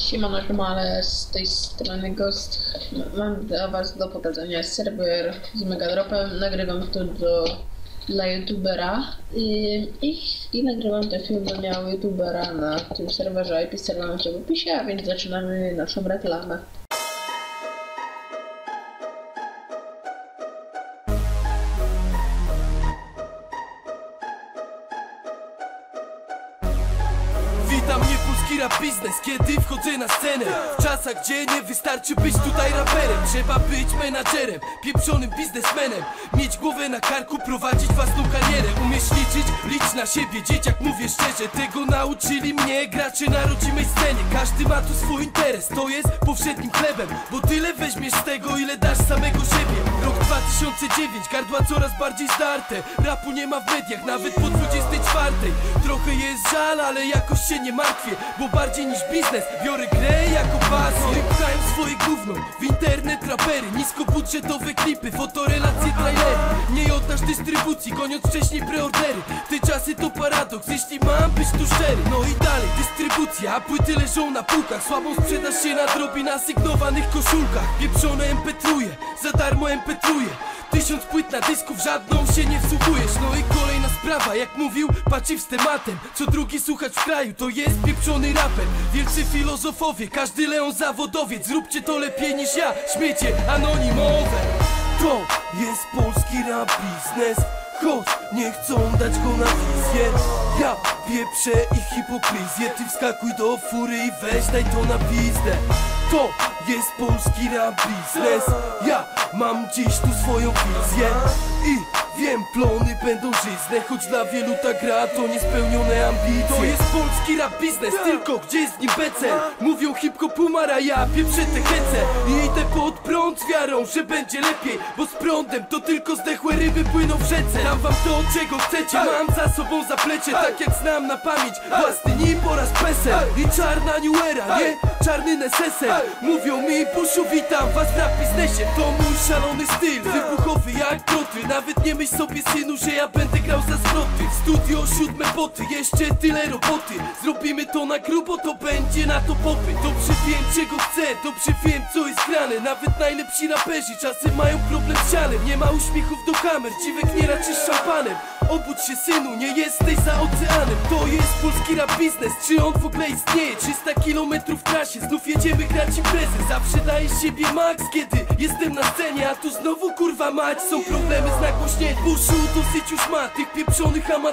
Siemano, ale z tej strony Ghost. Mam dla was do pokazania serwer z Megadropem. Nagrywam to dla youtubera i nagrywam ten film dla youtubera na tym serwerze. IP serwer macie w opisie, a więc zaczynamy naszą reklamę. Witam mnie polski rap biznes, kiedy wchodzę na scenę. W czasach, gdzie nie wystarczy być tutaj raperem. Trzeba być menadżerem, pieprzonym biznesmenem. Mieć głowę na karku, prowadzić własną karierę. Umiesz liczyć, licz na siebie, dzieciak, mówię szczerze. Tego nauczyli mnie gracze na rodzimej scenie. Każdy ma tu swój interes, to jest powszednim chlebem. Bo tyle weźmiesz z tego, ile dasz samego siebie. Rok 2009, gardła coraz bardziej zdarte. Rapu nie ma w mediach, nawet po 24. Trochę jest żal, ale jakoś się nie martwię, bo bardziej niż biznes biorę grę jako pasję. Pchają swoje gówno w internet rapery, niskobudżetowe klipy, fotorelacje, trailery. Nie oddasz dystrybucji, goniąc wcześniej preordery. Te czasy to paradoks, jeśli mam być tu szczery. No i dalej dystrybucja, a płyty leżą na półkach. Słabą sprzedaż się nadrobi na sygnowanych koszulkach. Pieprzone MP3, za darmo MP3. 1000 płyt na dysku, w żadną się nie wsłuchujesz. No i kolejna sprawa, jak mówił Paciw z tematem. Co drugi słuchacz w kraju to jest pieprzony raper. Wielcy filozofowie, każdy Leon zawodowiec. Zróbcie to lepiej niż ja, śmiecie anonimowe. To jest polski rap biznes, choć nie chcą dać go na wizję. Ja pieprzę ich hipokryzję. Ty wskakuj do fury i weź daj to na pizdę. To jest polski rap biznes. Ja mam dziś tu swoją wizję i wiem, plony będą żyzne, choć dla wielu ta gra to niespełnione ambicje. To jest polski rap biznes, tylko gdzie jest w nim becel? Mówią hip-hop umara, ja pieprzę te hece i idę pod prąd z wiarą, że będzie lepiej. Bo z prądem to tylko zdechłe ryby płyną w rzece. Dam wam to, czego chcecie, mam za sobą zaplecie. Tak jak znam na pamięć własny nim oraz PESEL i czarna new era, nie? Czarny nesesel. Mówią mi, Buszu, witam was w rap biznesie. To mój szalony styl, wybuchowy jak proty. Nawet nie myśl sobie, synu, że ja będę grał za zwroty. Studio 7 boty, jeszcze tyle roboty. Zrobimy to na grubo, to będzie na to popyt. Dobrze wiem, czego chcę, dobrze wiem, co jest grane. Nawet najlepsi raperzy czasem mają problem z sianem. Nie ma uśmiechów do kamer, dziwek nie raczysz szampanem. Obudź się, synu, nie jesteś za oceanem. To jest polski rap biznes, czy on w ogóle istnieje? 300 km w trasie, znów jedziemy grać imprezy. Zawsze daję z siebie max, kiedy jestem na scenie. A tu znowu kurwa mać, są problemy z nagłośnieniem. Buszu dosyć już ma tych pieprzonych amatorów.